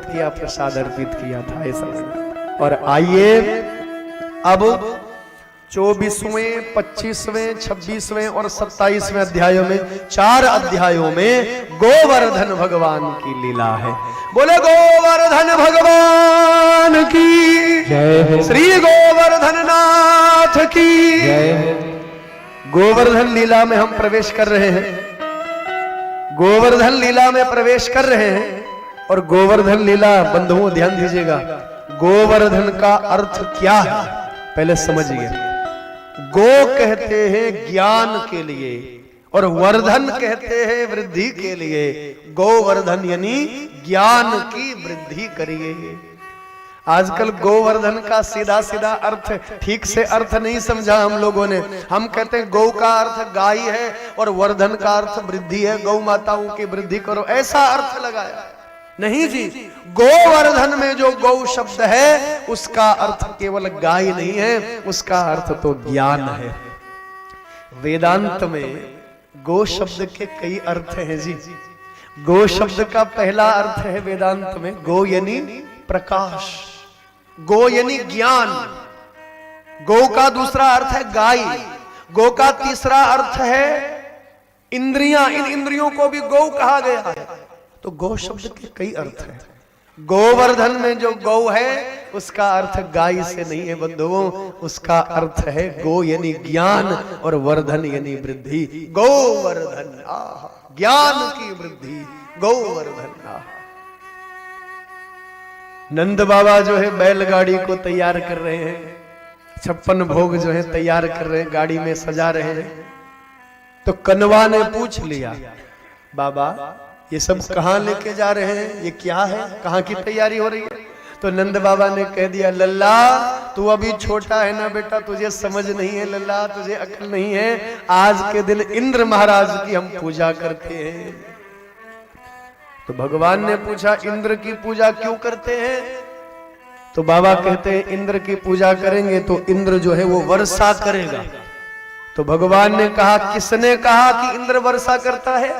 किया, प्रसाद अर्पित किया था ऐसा। और आइए अब 24वें, 25वें, 26वें और 27वें अध्यायों में, 4 अध्यायों में गोवर्धन भगवान की लीला है। बोले गोवर्धन भगवान की जय, श्री गोवर्धन नाथ की जय। गोवर्धन लीला में हम प्रवेश कर रहे हैं, गोवर्धन लीला में प्रवेश कर रहे हैं। और गोवर्धन लीला बंधुओं ध्यान दीजिएगा, गोवर्धन का अर्थ क्या है पहले समझिए। गो कहते हैं ज्ञान के लिए और वर्धन कहते हैं वृद्धि के लिए। गोवर्धन यानी ज्ञान की वृद्धि करिए। आजकल गोवर्धन का सीधा सीधा अर्थ, ठीक से अर्थ नहीं समझा हम लोगों ने। हम कहते हैं गौ का अर्थ गाय है और वर्धन का अर्थ वृद्धि है, गौ माताओं की वृद्धि करो, ऐसा अर्थ लगाया। नहीं जी, गोवर्धन में जो गौ शब्द है उसका अर्थ केवल गाय नहीं है, उसका अर्थ तो ज्ञान है। वेदांत में गो शब्द के कई अर्थ हैं जी। गो शब्द का पहला अर्थ है वेदांत में गो यानी प्रकाश, गो यानी ज्ञान। गो का दूसरा अर्थ है गाय, गो का तीसरा अर्थ है इंद्रियां, इन इंद्रियों को भी गौ कहा गया है। तो गौ शब्द के कई अर्थ हैं। गोवर्धन में जो गौ है उसका अर्थ गाय से नहीं है बंधुओं, उसका अर्थ है गो यानी ज्ञान और वर्धन यानी वृद्धि। गोवर्धन ज्ञान की वृद्धि, गोवर्धन। नंद बाबा जो है बैलगाड़ी को तैयार कर रहे हैं, 56 भोग जो है तैयार कर रहे हैं, गाड़ी में सजा रहे हैं। तो कनवा ने पूछ लिया, बाबा ये सब कहाँ लेके जा रहे हैं, ये क्या है, कहाँ की तैयारी हो रही है? तो नंद बाबा ने कह दिया, लल्ला तू अभी छोटा है ना बेटा, तुझे समझ नहीं है लल्ला, तुझे अकल नहीं है। आज के दिन इंद्र महाराज की हम पूजा करते हैं। तो भगवान ने पूछा, इंद्र की पूजा क्यों करते हैं? तो बाबा कहते हैं, इंद्र की पूजा करेंगे तो इंद्र जो है वो वर्षा करेगा। तो भगवान ने कहा, किसने कहा कि इंद्र वर्षा करता है?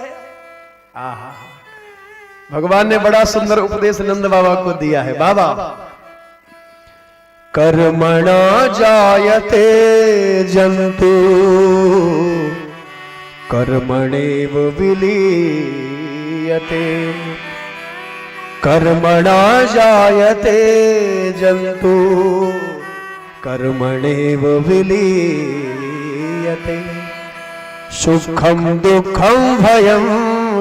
भगवान ने बड़ा सुंदर उपदेश नंद बाबा को दिया है। बाबा, कर्मणा जायते जंतु कर्मणेव विलीयते, कर्मणा जायते जंतु कर्मणेव विलीयते, सुखम दुखम भयम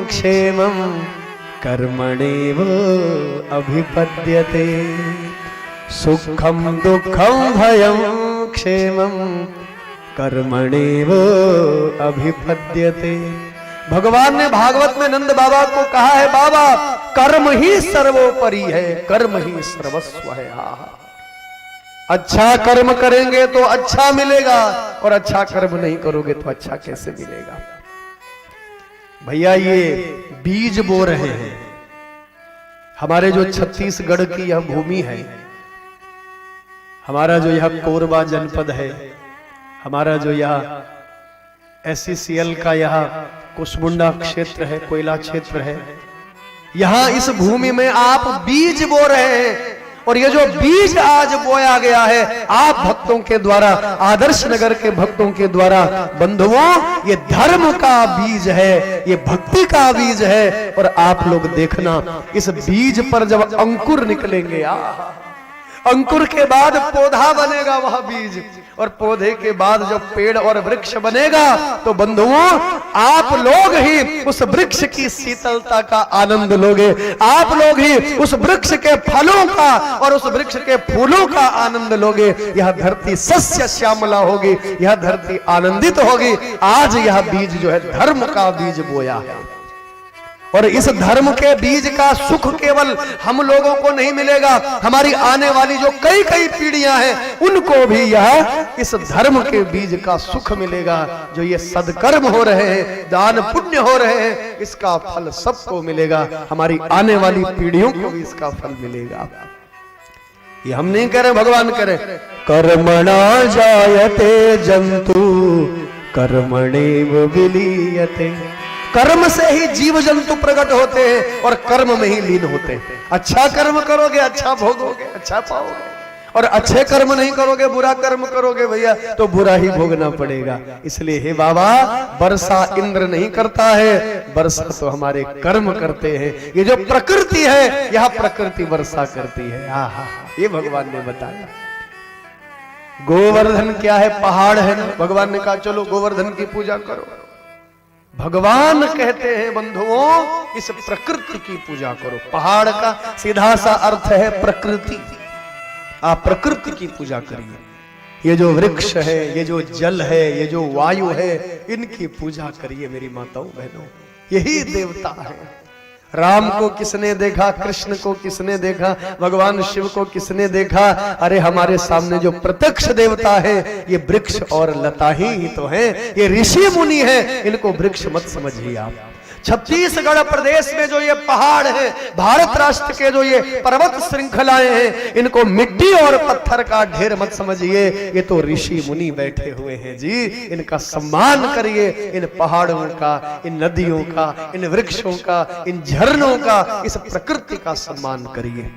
क्षेमं कर्मणेव अभिपद्यते, सुखम दुखम भयम क्षेमं कर्मणेव अभिपद्यते। भगवान ने भागवत में नंद बाबा को कहा है, बाबा कर्म ही सर्वोपरि है, कर्म ही सर्वस्व है। अच्छा कर्म करेंगे तो अच्छा मिलेगा और अच्छा कर्म नहीं करोगे तो अच्छा कैसे मिलेगा? भैया ये बीज बो रहे हैं। हमारे जो छत्तीसगढ़ की यह भूमि है, हमारा जो यह कोरबा जनपद है, हमारा जो यह SCCL का यह कुसमुंडा क्षेत्र है, कोयला क्षेत्र है, यहां इस भूमि में आप बीज बो रहे हैं। और ये जो बीज आज बोया गया है आप भक्तों के द्वारा, आदर्श नगर के भक्तों के द्वारा, बंधुओं ये धर्म का बीज है, ये भक्ति का बीज है। और आप लोग देखना, इस बीज पर जब अंकुर निकलेंगे, अंकुर के बाद पौधा बनेगा वह बीज, और पौधे के बाद जब पेड़ और वृक्ष बनेगा तो बंधुओं आप लोग ही उस वृक्ष की शीतलता का आनंद लोगे, आप लोग ही उस वृक्ष के फलों का और उस वृक्ष के फूलों का आनंद लोगे। यह धरती सस्य श्यामला होगी, यह धरती आनंदित होगी। आज यह बीज जो है धर्म का बीज बोया है, और इस धर्म के बीज का सुख केवल हम लोगों को नहीं मिलेगा, हमारी आने वाली जो कई कई पीढ़ियां हैं उनको भी यह इस धर्म के बीज का सुख मिलेगा। जो ये सदकर्म हो रहे हैं, दान पुण्य हो रहे हैं, इसका फल सबको मिलेगा, हमारी आने वाली पीढ़ियों को भी इसका फल मिलेगा। ये हम नहीं कह रहे, भगवान कह रहे, कर्मणा जायते जंतु कर्मणेव विलीयते। कर्म से ही जीव जंतु प्रकट होते हैं और कर्म में ही लीन होते हैं। अच्छा कर्म करोगे अच्छा भोगोगे, अच्छा पाओगे, और अच्छे कर्म नहीं करोगे, बुरा कर्म करोगे भैया तो बुरा ही भोगना पड़ेगा। इसलिए हे बाबा, वर्षा इंद्र नहीं करता है, वर्षा तो हमारे कर्म करते हैं। ये जो प्रकृति है, यह प्रकृति वर्षा करती है। आहा, ये भगवान ने बताया। गोवर्धन क्या है? पहाड़ है ना। भगवान ने कहा चलो गोवर्धन की पूजा करो। भगवान कहते हैं बंधुओं, इस प्रकृति की पूजा करो। पहाड़ का सीधा सा अर्थ है प्रकृति। आप प्रकृति की पूजा करिए। ये जो वृक्ष है, ये जो जल है, ये जो वायु है, इनकी पूजा करिए मेरी माताओं बहनों। यही देवता है। राम को किसने देखा? कृष्ण को किसने देखा? भगवान शिव को किसने देखा? अरे हमारे सामने जो प्रत्यक्ष देवता है, ये वृक्ष और लता ही तो है, ये ऋषि मुनि है। इनको वृक्ष मत समझिए आप। छत्तीसगढ़ प्रदेश में जो ये पहाड़ है, भारत राष्ट्र के जो ये पर्वत श्रृंखलाएं हैं, इनको मिट्टी और पत्थर का ढेर मत समझिए। ये तो ऋषि मुनि बैठे हुए हैं जी। इनका सम्मान करिए, इन पहाड़ों का, इन नदियों का, इन वृक्षों का, इन झरनों का, इस प्रकृति का सम्मान करिए।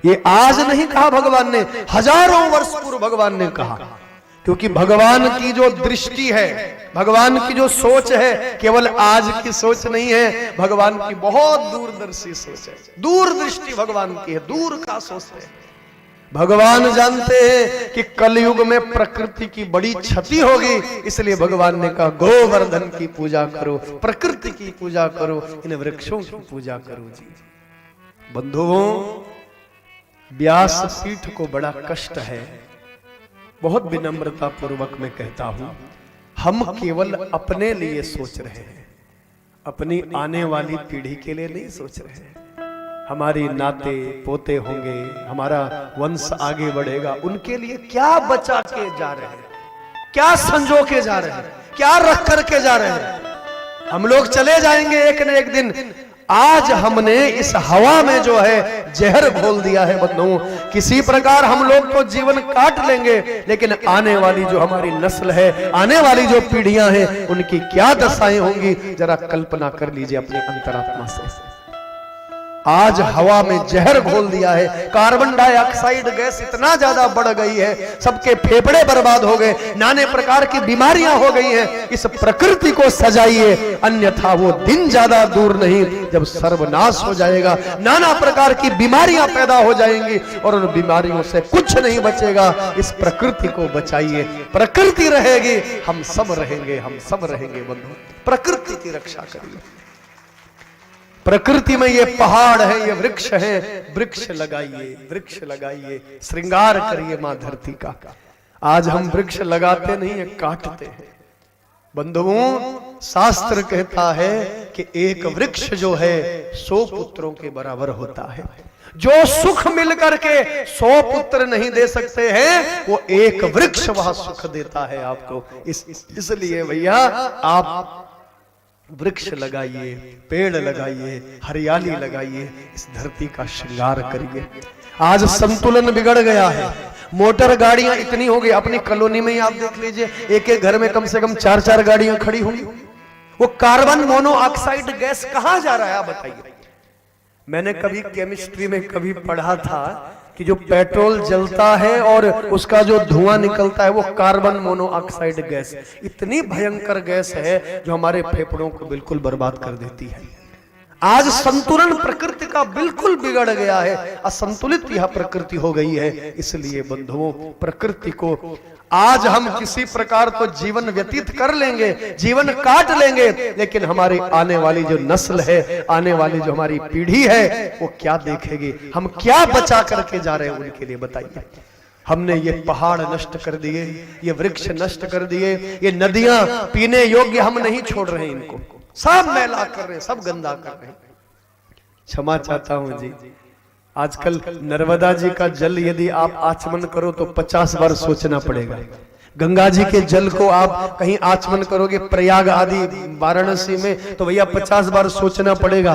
ये आज नहीं कहा भगवान ने, हजारों वर्ष पूर्व भगवान ने कहा। क्योंकि भगवान की जो दृष्टि है, भगवान की जो सोच है, केवल आज की सोच नहीं है। भगवान की बहुत दूरदर्शी सोच है, दूरदृष्टि भगवान की है, दूर का सोचते हैं। भगवान जानते हैं कि कलयुग में प्रकृति की बड़ी क्षति होगी, इसलिए भगवान ने कहा गोवर्धन की पूजा करो, प्रकृति की पूजा करो, इन वृक्षों की पूजा करो जी। बंधुओं, व्यास पीठ को बड़ा कष्ट है। बहुत विनम्रता पूर्वक मैं कहता हूं, हम केवल अपने लिए सोच रहे हैं, अपनी आने वाली पीढ़ी के लिए नहीं सोच रहे हैं। हमारी नाते पोते होंगे, हमारा वंश आगे बढ़ेगा, उनके लिए क्या बचा के जा रहे हैं, क्या संजो के जा रहे हैं, क्या रख करके जा रहे हैं। हम लोग चले जाएंगे एक न एक दिन। आज हमने इस हवा में जो है जहर घोल दिया है बंधुओं। किसी प्रकार हम लोग तो जीवन काट लेंगे, लेकिन आने वाली जो हमारी नस्ल है, आने वाली जो पीढ़ियां हैं, उनकी क्या दशाएं होंगी, जरा कल्पना कर लीजिए अपनी अंतरात्मा से। आज हवा में जहर घोल दिया है, कार्बन डाइऑक्साइड गैस इतना ज्यादा बढ़ गई है, सबके फेफड़े बर्बाद हो गए, नाने प्रकार की बीमारियां हो गई हैं। इस प्रकृति को सजाइए, अन्यथा वो दिन ज्यादा दूर नहीं जब सर्वनाश हो जाएगा, नाना प्रकार की बीमारियां पैदा हो जाएंगी और उन बीमारियों से कुछ नहीं बचेगा। इस प्रकृति को बचाइए, प्रकृति रहेगी, हम सब रहेंगे, हम सब रहेंगे बंधु। प्रकृति की रक्षा करिए। प्रकृति में ये पहाड़ है, ये वृक्ष है, वृक्ष लगाइए, वृक्ष लगाइए, श्रृंगार करिए मां धरती का। आज हम वृक्ष लगाते नहीं है, काटते हैं। बंधुओं, शास्त्र कहता है कि एक वृक्ष जो है 100 पुत्रों के बराबर होता है। जो सुख मिल करके 100 पुत्र नहीं दे सकते हैं, वो एक वृक्ष वहां सुख देता है आपको। इसलिए भैया आप वृक्ष लगाइए, पेड़ लगाइए, हरियाली लगाइए, इस धरती का श्रृंगार करिए। आज संतुलन बिगड़ गया है, मोटर गाड़ियां इतनी हो गई। अपनी कॉलोनी में ही आप देख लीजिए, एक एक घर में कम से कम 4-4 गाड़ियां खड़ी होंगी। वो कार्बन मोनोऑक्साइड गैस कहां जा रहा है आप बताइए। मैंने कभी केमिस्ट्री में कभी पढ़ा था कि जो पेट्रोल जलता है और उसका जो धुआं निकलता है, वो कार्बन मोनोऑक्साइड गैस, इतनी भयंकर गैस है जो हमारे फेफड़ों को बिल्कुल बर्बाद कर देती है। आज संतुलन प्रकृति का बिल्कुल बिगड़ गया है, असंतुलित यह प्रकृति हो गई है। इसलिए बंधुओं, प्रकृति को आज हम किसी प्रकार तो जीवन व्यतीत कर लेंगे, जीवन काट लेंगे, लेकिन हमारी आने वाली जो नस्ल है, आने वाली जो हमारी पीढ़ी है, वो क्या देखेगी, हम क्या बचा करके जा रहे हैं उनके लिए बताइए। हमने ये पहाड़ नष्ट कर दिए, ये वृक्ष नष्ट कर दिए, ये नदियां पीने योग्य हम नहीं छोड़ रहे हैं, इनको सब मैला कर रहे हैं, सब गंदा कर रहे हैं। क्षमा चाहता हूं जी, आजकल नर्मदा जी का जल यदि आप आचमन करो तो 50 बार सोचना पड़ेगा। गंगा जी के जल को आप कहीं आचमन करोगे प्रयाग आदि वाराणसी में तो भैया 50 बार सोचना पड़ेगा।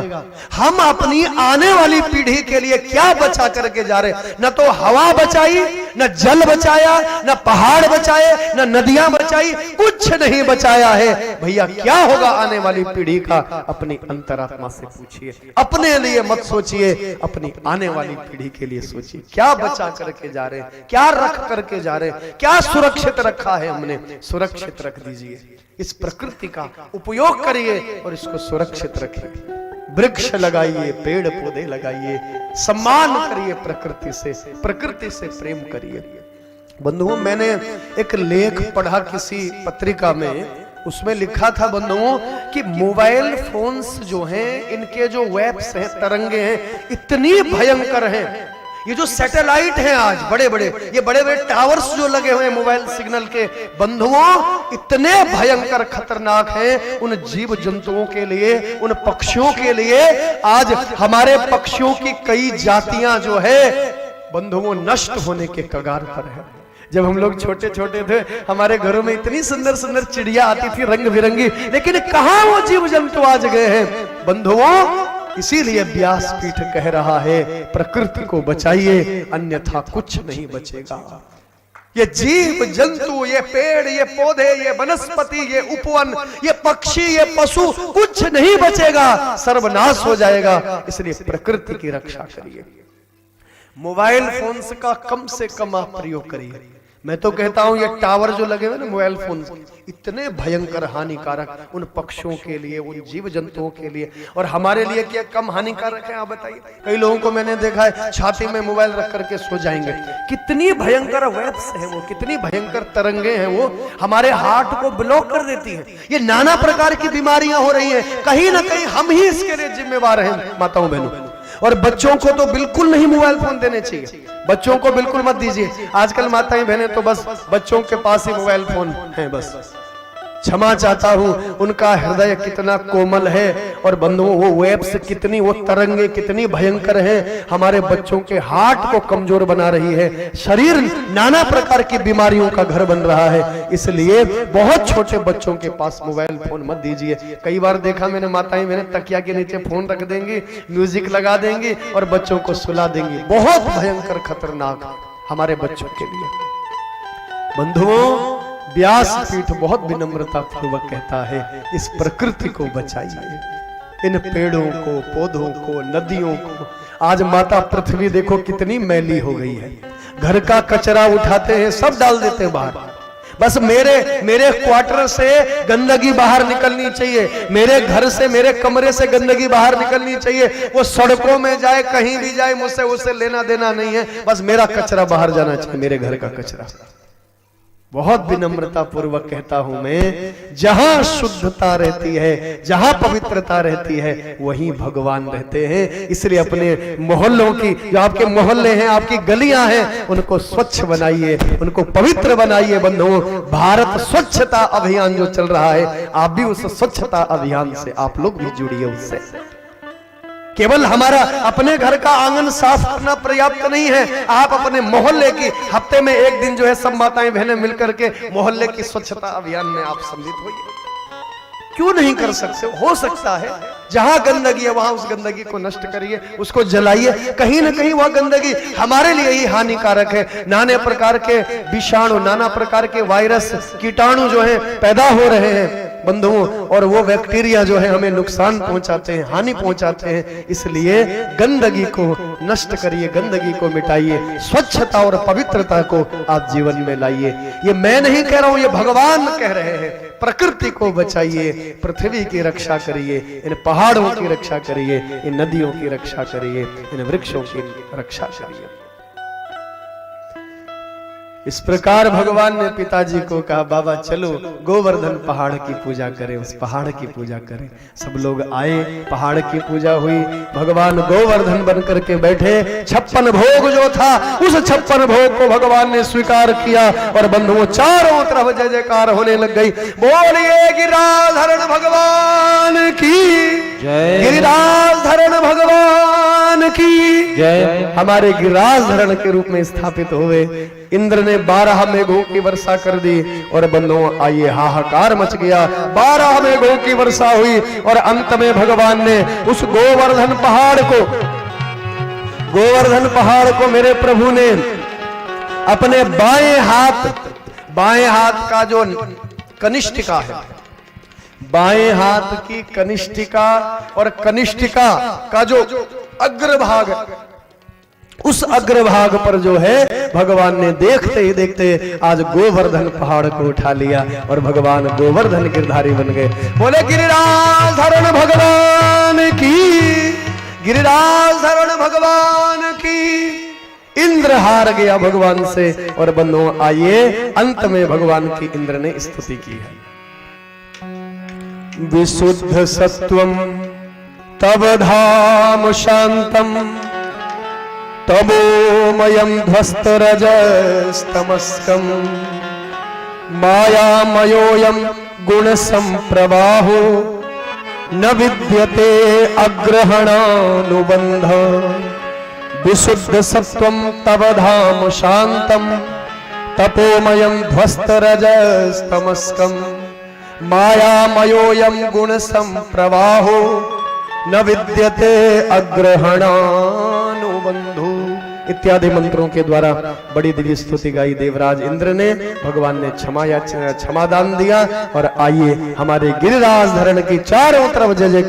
हम अपनी आने वाली पीढ़ी के लिए क्या बचा करके जा रहे? न तो हवा बचाई, न जल बचाया, न पहाड़ बचाए, न नदियां बचाई, कुछ नहीं बचाया है। भैया क्या होगा आने वाली पीढ़ी का? अपनी अंतरात्मा से पूछिए, अपने लिए मत सोचिए, अपनी आने वाली पीढ़ी के लिए सोचिए। क्या बचा करके जा रहे हैं, क्या रख करके जा रहे हैं, क्या सुरक्षित रखा है हमने? सुरक्षित रख दीजिए। इस प्रकृति का उपयोग करिए और इसको सुरक्षित रखिए। वृक्ष लगाइए, पेड़ पौधे लगाइए, सम्मान करिए प्रकृति से प्रेम करिए। बंधुओं, मैंने एक लेख पढ़ा किसी पत्रिका में, उसमें लिखा था बंधुओं कि मोबाइल फोन्स जो हैं, इनके जो वेव्स हैं, तरंगे हैं, इतनी भयंकर हैं। ये जो सैटेलाइट हैं आज बड़े बड़े, ये बड़े बड़े टावर्स जो लगे हुए हैं मोबाइल सिग्नल के, बंधुओं इतने भयंकर खतरनाक हैं उन जीव जंतुओं के लिए, उन पक्षियों के लिए। आज हमारे पक्षियों की कई जातियां जो है बंधुओं नष्ट होने के कगार पर है। जब हम लोग छोटे छोटे थे, हमारे घरों में इतनी सुंदर सुंदर चिड़िया आती थी रंग बिरंगी, लेकिन कहां वो जीव जंतु आज गए हैं बंधुओं? इसीलिए व्यासपीठ कह रहा है प्रकृति को बचाइए, अन्यथा कुछ नहीं बचेगा। ये जीव जंतु, ये पेड़, ये पौधे, ये वनस्पति, ये उपवन, ये पक्षी, ये पशु, कुछ नहीं बचेगा, सर्वनाश हो जाएगा। इसलिए प्रकृति की रक्षा करिए। मोबाइल फोन्स का कम से कम आप प्रयोग करिए। मैं तो कहता हूं ये टावर जो लगे हुए ना मोबाइल फोन, इतने भयंकर हानिकारक उन पक्षियों के लिए, उन जीव जंतुओं के लिए, और हमारे लिए क्या कम हानिकारक है आप बताइए? कई लोगों को मैंने देखा है छाती में मोबाइल रख करके सो जाएंगे। कितनी भयंकर वेव्स है वो, कितनी भयंकर तरंगे हैं वो, हमारे हार्ट को ब्लॉक कर देती है। ये नाना प्रकार की बीमारियां हो रही है, कहीं ना कहीं हम ही इसके लिए जिम्मेवार हैं माताओं बहनों। और बच्चों को तो बिल्कुल नहीं मोबाइल फोन देने चाहिए, बच्चों को बिल्कुल मत दीजिए। आजकल माताएं बहनें तो बस बच्चों के पास ही मोबाइल फोन है बस। क्षमा चाहता हूं, उनका हृदय कितना कोमल है, और बंधुओं वो वेव्स कितनी, वो तरंगे कितनी भयंकर हैं, हमारे बच्चों के हार्ट को कमजोर बना रही है, शरीर नाना प्रकार की बीमारियों का घर बन रहा है। इसलिए बहुत छोटे बच्चों के पास मोबाइल फोन मत दीजिए। कई बार देखा मैंने माताएं मैंने तकिया के नीचे फोन रख देंगी, म्यूजिक लगा देंगी और बच्चों को सुला देंगी। बहुत भयंकर खतरनाक हमारे बच्चों के लिए। बंधुओं, व्यासपीठ बहुत विनम्रता पूर्वक कहता है इस प्रकृति को बचाइए, इन पेड़ों को, पौधों को, नदियों को। आज माता पृथ्वी देखो कितनी मैली हो गई है। घर का कचरा उठाते हैं, सब डाल देते हैं बाहर। बस मेरे क्वार्टर से गंदगी बाहर निकलनी चाहिए, मेरे घर से, मेरे कमरे से गंदगी बाहर निकलनी चाहिए। वो सड़कों में जाए, कहीं भी जाए, मुझसे उसे लेना देना नहीं है, बस मेरा कचरा बाहर जाना चाहिए, मेरे घर का कचरा। बहुत विनम्रता पूर्वक कहता हूं मैं, जहां शुद्धता रहती है, जहां पवित्रता रहती है, वहीं भगवान रहते हैं। इसलिए अपने मोहल्लों की, जो आपके मोहल्ले हैं, आपकी गलियां हैं, उनको स्वच्छ बनाइए, उनको पवित्र बनाइए। बंधुओं, भारत स्वच्छता अभियान जो चल रहा है, आप भी उस स्वच्छता अभियान से आप लोग भी जुड़िए उससे। केवल हमारा अपने घर का आंगन साफ करना पर्याप्त नहीं है, आप अपने मोहल्ले की, हफ्ते में एक दिन जो है सब माताएं बहनें मिलकर के मोहल्ले की स्वच्छता अभियान में आप सम्मिलित होइए। क्यों नहीं कर सकते? हो सकता है। जहां गंदगी है वहां उस गंदगी को नष्ट करिए, उसको जलाइए। कहीं ना कहीं वह गंदगी हमारे लिए ही हानिकारक है। नाना प्रकार के विषाणु, नाना प्रकार के वायरस, कीटाणु जो है पैदा हो रहे हैं बंधुओं, और वो बैक्टीरिया जो है हमें नुकसान पहुंचाते हैं, हानि पहुंचाते हैं। इसलिए गंदगी को नष्ट करिए, गंदगी को मिटाइए, स्वच्छता और पवित्रता को आप जीवन में लाइए। ये मैं नहीं कह रहा हूं, ये भगवान कह रहे हैं। प्रकृति को बचाइए, पृथ्वी की रक्षा करिए, इन पहाड़ों की रक्षा करिए, इन नदियों की रक्षा करिए, इन वृक्षों की रक्षा करिए। इस प्रकार भगवान ने पिताजी को कहा, बाबा चलो गोवर्धन पहाड़ की पूजा करें, उस पहाड़ की पूजा करें। सब लोग आए, पहाड़ की पूजा हुई, भगवान गोवर्धन बन करके बैठे। 56 भोग जो था, उस 56 भोग को भगवान ने स्वीकार किया, और बंधुओं चारों तरफ जय जयकार होने लग गई। बोलिए गिरिराज धरण भगवान की जय, गिरिराज धरण भगवान भगवान की जय। हमारे गिरिराज धरण के रूप में स्थापित हुए। इंद्र ने 12 मेघों की वर्षा कर दी और बंधुओं आइए हाहाकार मच गया। 12 मेघों की वर्षा हुई और अंत में भगवान ने उस गोवर्धन पहाड़ को मेरे प्रभु ने अपने बाएं हाथ का जो कनिष्ठिका है, बाएं हाथ की कनिष्ठिका और कनिष्ठिका का जो अग्रभाग, उस अग्रभाग पर जो है भगवान ने देखते ही देखते आज गोवर्धन पहाड़ को उठा लिया और भगवान गोवर्धन गिरधारी बन गए। बोले गिरिराज धरण भगवान की, गिरिराज धरण भगवान की। इंद्र हार गया भगवान से और बंधुओं आइए अंत में भगवान की इंद्र ने स्तुति की है। विशुद्ध सत्वम तव धाम शांतम तमोमयं ध्वस्तरजस्तमस्कं मायामयोऽयं गुणसंप्रवाहो न विद्यते अग्रहणानुबन्ध। विशुद्ध सत्वं तव धाम शांतम तपोमयं ध्वस्तरजस्तमस्कं मायामयोऽयं गुणसंप्रवाहो न विद्यते अग्रहणानुबंधु इत्यादि मंत्रों के द्वारा बड़ी दिव्य स्तुति गाई देवराज इंद्र ने। भगवान ने क्षमादान दिया और आइए हमारे गिरिराज धरण की चारों तरफ जय जय